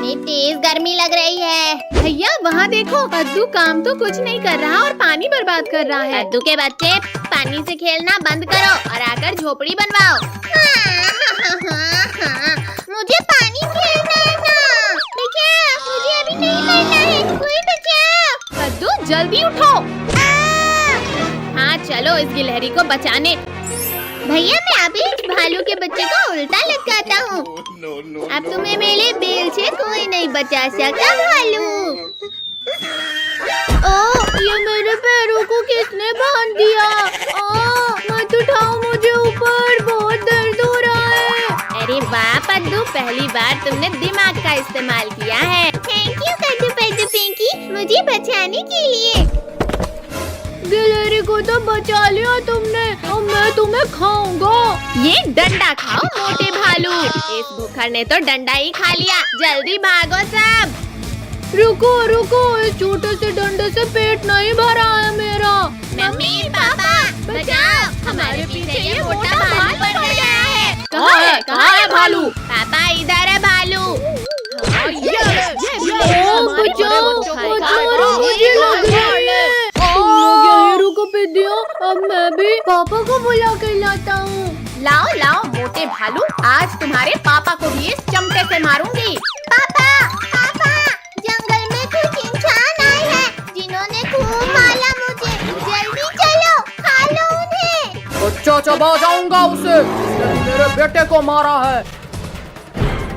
कितनी तेज गर्मी लग रही है। भैया वहाँ देखो, कद्दू काम तो कुछ नहीं कर रहा और पानी बर्बाद कर रहा है। कद्दू के बच्चे पानी से खेलना बंद करो और आकर झोपड़ी बनवाओ। मुझे पानी खेलना है ना। देखिए, मुझे अभी नहीं मरना है, कोई बचाओ। कद्दू जल्दी उठो। हाँ चलो इस गिलहरी को बचाने। भैया मैं अभी इस भालू के बच्चे को उल्टा लटकाता हूँ। अब तुम्हें मेरे बेल से कोई नहीं बचा सका भालू। ओ ये मेरे पैरों को किसने बांध दिया? मत उठाओ मुझे ऊपर, बहुत दर्द हो रहा है। अरे वाह पद्दू, पहली बार तुमने दिमाग का इस्तेमाल किया है। थैंक यू कद्दू पद्दू पिंकी, मुझे बचाने के लिए। गिलहरी को तो बचा लिया तुमने, अब मैं तुम्हें खाऊंगा। ये डंडा खाओ मोटे भालू। इस भूखड़ ने तो डंडा ही खा लिया। जल्दी भागो सब। रुको रुको, इस छोटे से डंडे से पेट नहीं भरा है मेरा। मम्मी पापा बचाओ, हमारे पीछे ये मोटा भालू पड़ गया है। कहाँ है भालू? पापा इधर है भालू। अब मैं भी पापा को बुला कर लाता हूँ। लाओ लाओ मोटे भालू, आज तुम्हारे पापा को भी इस चमटे से मारूंगी। पापा पापा, जंगल में कुछ इंसान आए हैं जिन्होंने खूब मारा मुझे। जल्दी चलो, खा लो उन्हें। बच्चा चबा जाऊंगा उसे, इसने मेरे बेटे को मारा है।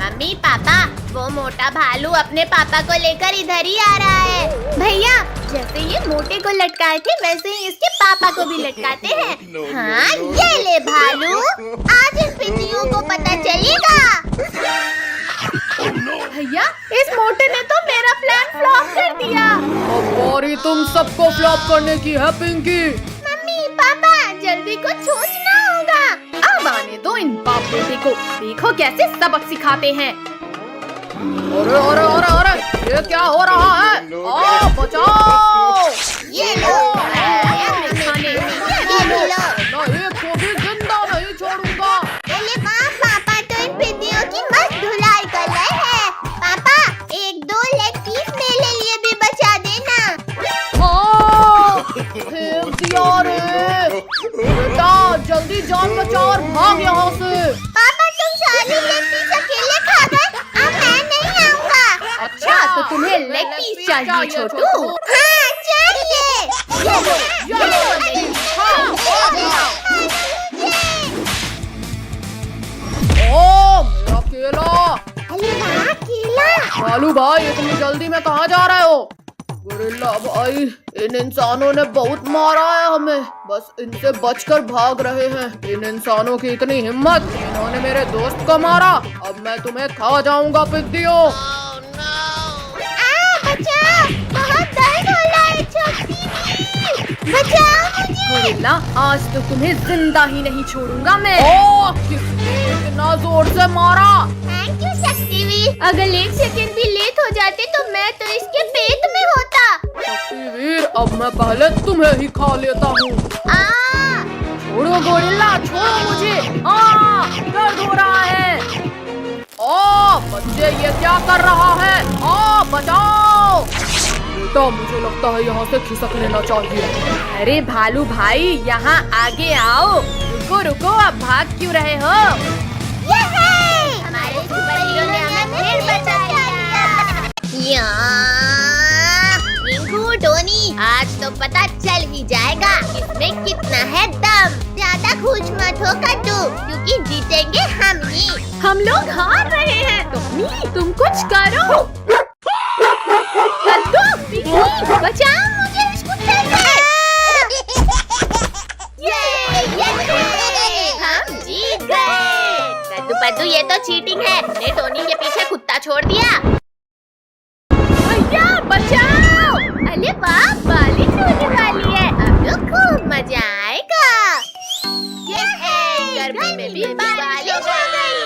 मम्मी पापा, वो मोटा भालू अपने पापा को लेकर इधर ही आ रहा है। भैया जैसे ये मोटे को लटकाए थे वैसे ही इसके पापा को भी लटकाते हैं। हाँ ये ले भालू, आज इन पिंडियों को पता चलेगा। भैया इस मोटे ने तो मेरा प्लान फ्लॉप कर दिया। अब बारी तुम सबको फ्लॉप करने की है पिंकी। मम्मी पापा जल्दी कुछ सोचना होगा। अब आने दो इन बाप बेटे को, देखो कैसे सबक सिखाते हैं। अरे अरे अरे अरे, ये क्या हो रहा है? बचाओ! ये लो, नहीं को भी जिंदा नहीं छोड़ूंगा। अरे वाह पापा, तो इन पिंडियों की मस्त धुलाई कर रहे हैं। पापा एक दो लेग पीस मेरे लिए भी बचा देना। फेंक दिया रे। बेटा जल्दी जान बचा और भाग यहाँ से। पापा तुम सारी लेग पीस अकेले खा गए, अब मैं नहीं आऊँगा। अच्छा तो तुम्हें लेग पीस चाहिए छोटू? हाँ चाहिए। ओ मेरा केला। अरे वाह केला। भालू भाई इतनी जल्दी में कहाँ जा रहे हो? गोरिल्ला भाई, इन इंसानों ने बहुत मारा है हमें, बस इनसे बचकर भाग रहे हैं। इन इंसानों की इतनी हिम्मत, इन्होंने मेरे दोस्त को मारा। अब मैं तुम्हें खा जाऊंगा पिद्दियों। बचाओ, बहुत दर्द हो रहा है छोटी, बचाओ मुझे। गोरिल्ला आज तो तुम्हें जिंदा ही नहीं छोड़ूंगा मैं। किसने इतना जोर से मारा? Thank you Shaktiveer. अगर एक सेकंड भी लेट हो जाते तो मैं तो इसके पेट में होता। शक्तिवीर, अब मैं पहले तुम्हें ही खा लेता हूँ। छोड़ो गोरिल्ला, छोड़ो मुझे। दर्द हो रहा है। बच्चे ये क्या कर रहा है? बचाओ! बेटा मुझे लगता है यहाँ से खिसक लेना चाहिए। अरे भालू भाई यहाँ आगे आओ। रुको रुको, अब भाग क्यों रहे हो? हमारे सुपर हीरो ने हमें फिर बचा लिया। रिंकू टोनी, आज तो पता चल ही जाएगा इसमें कितना है दम। ज्यादा खुश मत हो कद्दू, क्योंकि जीतेंगे हम ही। हम लोग हार रहे हैं। तुम कुछ करो। कद्दू, बचाओ मुझे इस कुत्ते से। हम जीत गए। कद्दू पद्दू ये तो चीटिंग है, ने टोनी के पीछे कुत्ता छोड़ दिया। भैया बचाओ। अरे वाह, बारिश होने वाली है, अब तो खूब मजा आएगा। गर्मी में भी बारिश हो गई।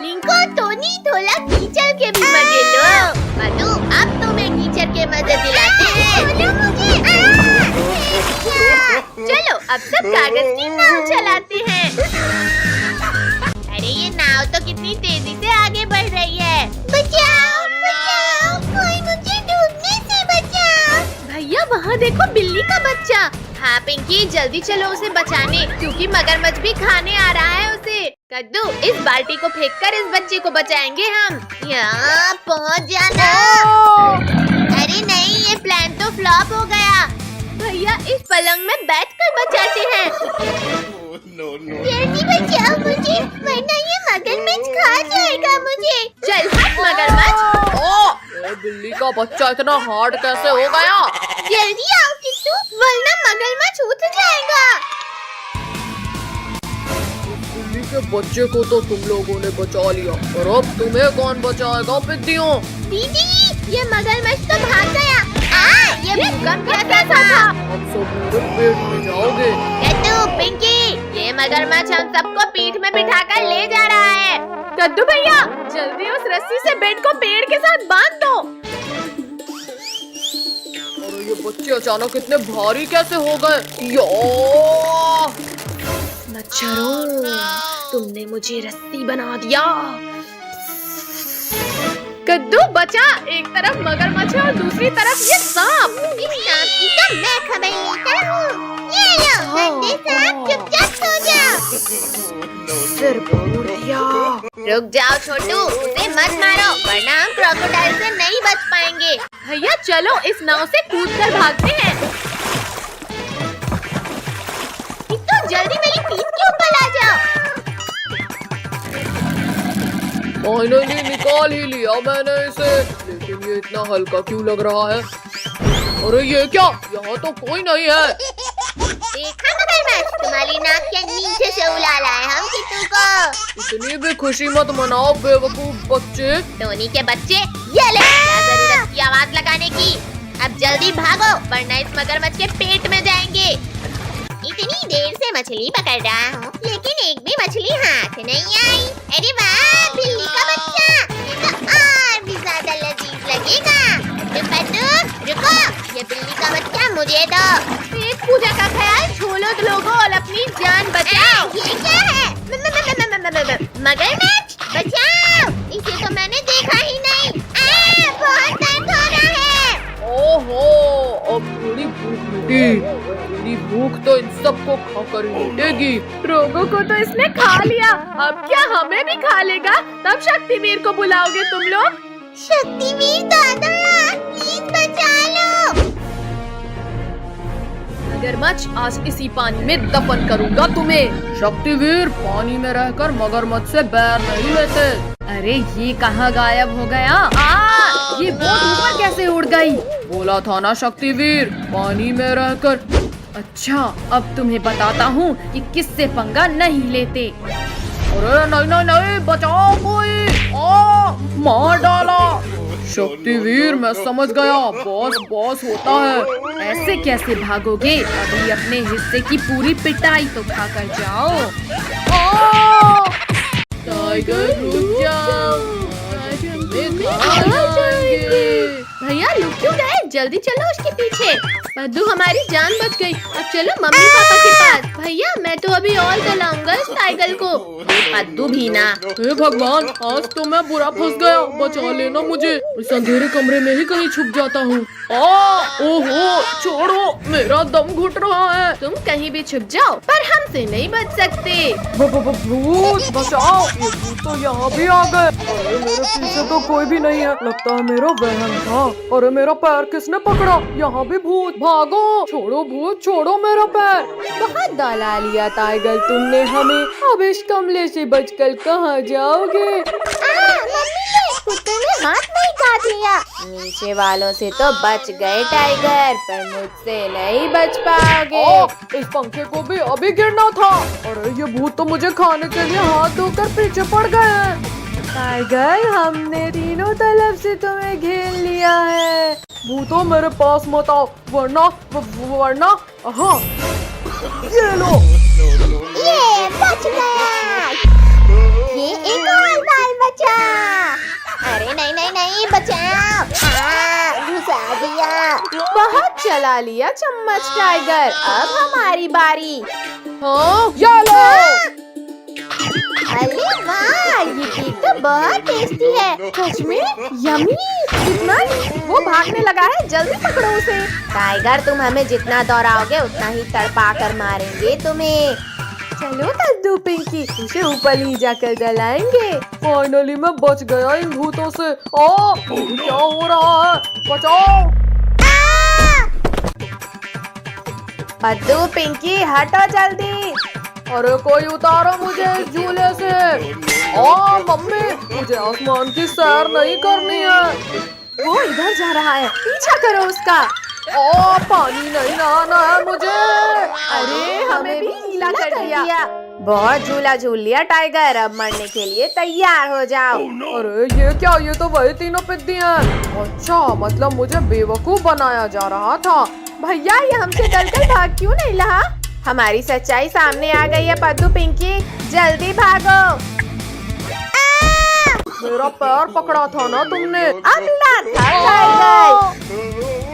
लिंको टोनी थोड़ा कीचड़ के भी मजे लो। पद्दू अब तुम्हें कीचड़ के मजे दिलाते हैं। चलो अब सब कागज की नाव चलाते हैं। अरे ये नाव तो कितनी तेजी से आगे बढ़ रही है। बचाओ देखो बिल्ली का बच्चा। हाँ पिंकी, जल्दी चलो उसे बचाने, क्योंकि मगरमच्छ भी खाने आ रहा है उसे। कद्दू, इस बाल्टी को फेंककर इस बच्चे को बचाएंगे हम। यहाँ पहुँच जाना। अरे नहीं, ये प्लान तो फ्लॉप हो गया। भैया इस पलंग में बैठकर बचाते हैं। जल्दी बचाओ मुझे, वरना ये मगरमच्छ खा जाएगा मुझे। चल हट मगरमच्छ। ये बिल्ली का बच्चा इतना हार्ड कैसे हो गया? जल्दी आओ किट्टू, वरना मगरमच्छ उठ जाएगा। बिल्ली के बच्चे को तो तुम लोगों ने बचा लिया, और अब तुम्हें कौन बचाएगा पिद्दियों? दीदी, ये मगरमच्छ तो भाग गया। ये भूकंप कैसा था? अब सब मेरे पेट में जाओगे। कद्दू, पिंकी, ये मगरमच्छ हम सबको पीठ में बिठाकर ले जा रहा है। कद्दू भैया, जल्दी उस रस्सी से बेड को पेड़ के साथ बांध दो। और ये बच्चे अचानक इतने भारी कैसे हो गए? यो! मच्छरों, तुमने मुझे रस्सी बना दिया। कद्दू बचा, एक तरफ मगरमच्छ और दूसरी तरफ ये सांप। इस सांप की तो मैं खबर लेता हूँ। ये लो गंदे सांप, चुपचाप सो जाओ। सिर फोड़ दिया। रुक जाओ छोटू, उसे मत मारो, वरना हम क्रोकोडाइल से नहीं बच पाएंगे। भैया चलो इस नाव से कूदकर भागते हैं। तो जल्दी मेरी पीठ के ऊपर आ जाओ। फाइनली निकाल ही लिया मैंने इसे, लेकिन ये इतना हल्का क्यों लग रहा है? अरे ये क्या? यहाँ तो कोई नहीं है। देखा मगरमच्छ, तुम्हारी नाक के नीचे से उड़ा लाए हम किट्टू को। इतनी भी खुशी मत मनाओ बेवकूफ बच्चे। टोनी के बच्चे, ये ले जरूरत की आवाज लगाने की। अब जल्दी भागो, वरना इस मगरमच्छ के पेट में जाएंगे। इतनी देर से मछली पकड़ रहा हूँ, लेकिन एक भी मछली हाथ नहीं आई। अरे वाह, बिल्ली का बच्चा, ये तो और भी ज्यादा लजीज लगेगा। रुको, ये बिल्ली का बच्चा मुझे दो। पेट पूजा का ख्याल छोड़ो लोगों और अपनी जान बचाओ। ये क्या है? मगरमच्छ बचाओ, इसे तो मैंने देखा ही नहीं। बहुत दर्द हो रहा है। ओहो, अब थोड़ी भूख मिटी। मेरी भूख तो इन सबको खाकर ही मिटेगी। रोगों को तो इसने खा लिया, अब क्या हमें भी खा लेगा? तब शक्तिवीर को बुलाओगे तुम लोग? शक्तिवीर दादा, प्लीज बचा लो। मगरमच्छ, आज इसी पानी में दफन करूंगा तुम्हें। शक्तिवीर, पानी में रहकर मगरमच्छ से बैर नहीं लेते। अरे ये कहाँ गायब हो गया? ये बोट ऊपर कैसे उड़ गई? बोला था ना शक्तिवीर, पानी में रहकर। अच्छा, अब तुम्हें बताता हूँ कि किससे पंगा नहीं लेते। अरे नहीं नहीं नहीं, बचाओ कोई। मार डाला। शक्तिवीर, मैं समझ गया, बॉस बॉस होता है। ऐसे कैसे भागोगे? अभी अपने हिस्से की पूरी पिटाई तो खाकर जाओ। टाइगर रुक जाओ, भैया लुक क्यों गए? जल्दी चलो उसके पीछे। पद्दू, हमारी जान बच गई। अब चलो मम्मी पापा के पास। भैया मैं तो अभी और चलाऊंगा इस टाइगर को। पद्दू भी ना। हे भगवान, आज तो मैं बुरा फंस गया। बचा लेना मुझे, इस अंधेरे कमरे में ही कहीं छुप जाता हूँ। ओहो, छोड़ो, मेरा दम घुट रहा है। तुम कहीं भी छुप जाओ, पर हमसे नहीं बच सकते। भूत बचाओ, ये भूत तो यहाँ भी आ गए। अरे मेरे पीछे तो कोई भी नहीं है, लगता है मेरा वहम था। अरे मेरा पैर किसने पकड़ा? यहाँ भी भूत, भागो। छोड़ो भूत, छोड़ो मेरा पैर। बहुत दौला लिया टाइगर तुमने हमें, अब इस कमरे से बचकर कहाँ जाओगे? कुत्ते ने हाथ नहीं काट लिया। नीचे वालों से तो बच गए टाइगर, पर मुझसे नहीं बच पाओगे। इस पंखे को भी अभी गिरना था। अरे ये भूत तो मुझे खाने के लिए हाथ धोकर पीछे पड़ गए हैं। टाइगर, हमने तीनों तरफ से तुम्हें घेर लिया है। भूतों, मेरे पास मत आओ, वरना हाँ, ये लो। ये बच गया। ये एक और बाल बचा। अरे नहीं नहीं नहीं, बचाओ। घुसा दिया। बहुत चला लिया चम्मच टाइगर, अब हमारी बारी। हाँ, ये लो। अरे वाह, ये केक तो बहुत टेस्टी है। सच में यमी। कितना? वो भागने लगा है, जल्दी पकड़ो उसे। टाइगर, तुम हमें जितना दौड़ाओगे उतना ही तड़पा कर मारेंगे तुम्हें। चलो कद्दू पिंकी, उसे ऊपर ले जाकर जलाएंगे। फाइनली मैं बच गया इन भूतों से। क्या हो रहा है? बचाओ! कद्दू पिंकी हटो जल्दी। अरे कोई उतारो मुझे इस झूले से। मम्मी, मुझे आसमान की सैर नहीं करनी है। वो इधर जा रहा है, पीछा करो उसका। पानी नहीं नहाना है मुझे। अरे हमें भी गीला कर दिया। बहुत झूला झूल लिया टाइगर, अब मरने के लिए तैयार हो जाओ। अरे ये क्या? ये तो वही तीनों पिद्दी हैं। अच्छा, मतलब मुझे बेवकूफ बनाया जा रहा था। भैया, ये हमसे डरकर भाग क्यों नहीं रहा? हमारी सच्चाई सामने आ गई है कद्दू पिंकी, जल्दी भागो। मेरा पैर पकड़ा था ना तुमने। अब लात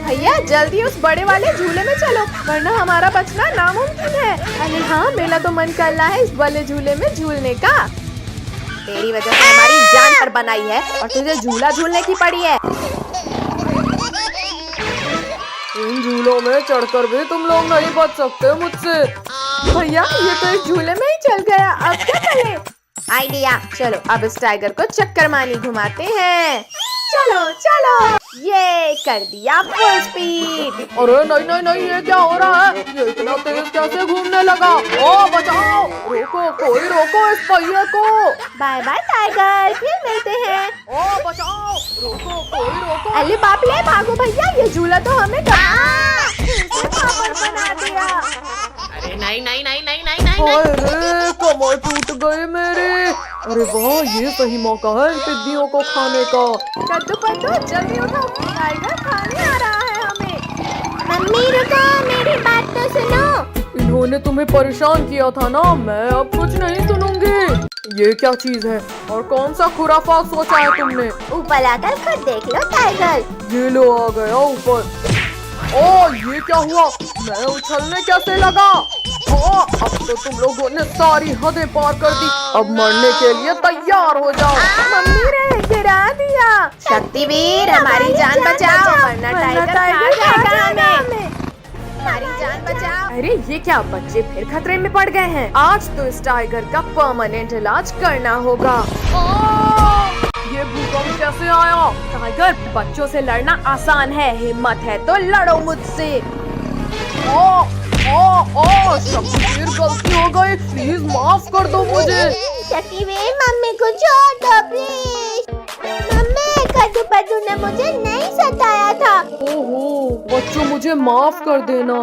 भैया, जल्दी उस बड़े वाले झूले में चलो, वरना हमारा बचना नामुमकिन है। अरे हाँ, मेरा तो मन कर रहा है इस बड़े झूले में झूलने का। तेरी वजह से हमारी जान पर बनाई है और तुझे झूला झूलने की पड़ी है। इन झूलों में चढ़कर भी तुम लोग नहीं बच सकते मुझसे। भैया, ये तो इस झूले में ही चल गया, अब क्या करें? आइडिया, चलो अब इस टाइगर को चक्कर मानी घुमाते हैं। चलो चलो, ये कर दिया फुल स्पीड। अरे नहीं नहीं नहीं, ये क्या हो रहा है? ये इतना तेज कैसे घूमने लगा? बचाओ! रोको, कोई रोको इस पहिए को। बाय बाय टाइगर, फिर मिलते हैं। बचाओ! रोको, कोई रोको। अरे बाप रे, भागो भैया, ये झूला तो हमें पापड़ बना दिया। अरे नहीं नहीं नहीं नहीं नहीं नहीं नहीं। अरे कमर टूट गई मेरी। अरे वाह, ये सही मौका है इन पिद्दियों को खाने का। कद्दू पद्दू, जल्दी उठो, टाइगर खाने आ रहा है हमें। मम्मी रुको, मेरी बात तो सुनो। इन्होंने तुम्हें परेशान किया था ना, मैं अब कुछ नहीं सुनूंगी। ये क्या चीज है और कौन सा खुराफात सोचा है तुमने? ऊपर आकर खुद देख लो टाइगर। ये लो, आ गया ऊपर। ये क्या हुआ? मैं उछलने कैसे लगा? अब तो तुम लोगों ने सारी हदें पार कर दी। अब मरने के लिए तैयार हो जाओ। मम्मी ने गिरा दिया। शक्तिवीर, हमारी जान बचाओ, वरना टाइगर खा जाएगा हमें। हमारी जान बचाओ। अरे ये क्या, बच्चे फिर खतरे में पड़ गए हैं। आज तो इस टाइगर का परमानेंट इलाज करना होगा। ये भूकंप कैसे आया? टाइगर, बच्चों से लड़ना आसान है, हिम्मत है तो लड़ो मुझसे। शक्तिवीर, गलती हो गई, प्लीज माफ कर दो मुझे। शक्तिवीर, मम्मी को छोड़ दो प्लीज। मम्मी, कद्दू पद्दू ने मुझे नहीं सताया था। ओहो बच्चों, मुझे माफ कर देना।